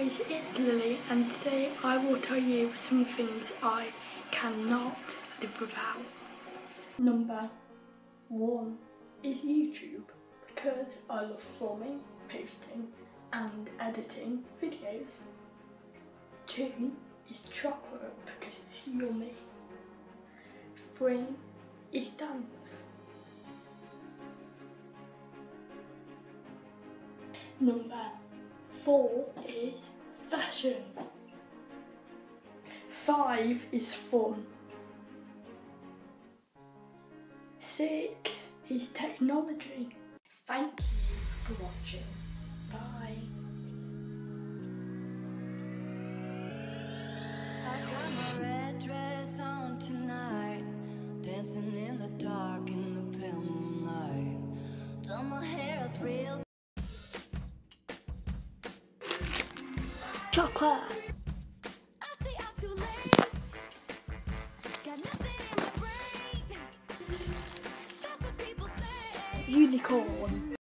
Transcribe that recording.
guys, it's Lily, and today I will tell you some things I cannot live without. Number 1 is YouTube, because I love filming, posting and editing videos. 2 is chocolate, because it's yummy. 3 is dance. Number 4 is fashion. 5 is fun. 6 is technology. Thank you for watching. Bye. I got my red dress on tonight, dancing in the dark in the pale moonlight. Done my hair up real. Chocolate. I say I'm too late. Got nothing in my brain. That's what people say. Unicorn.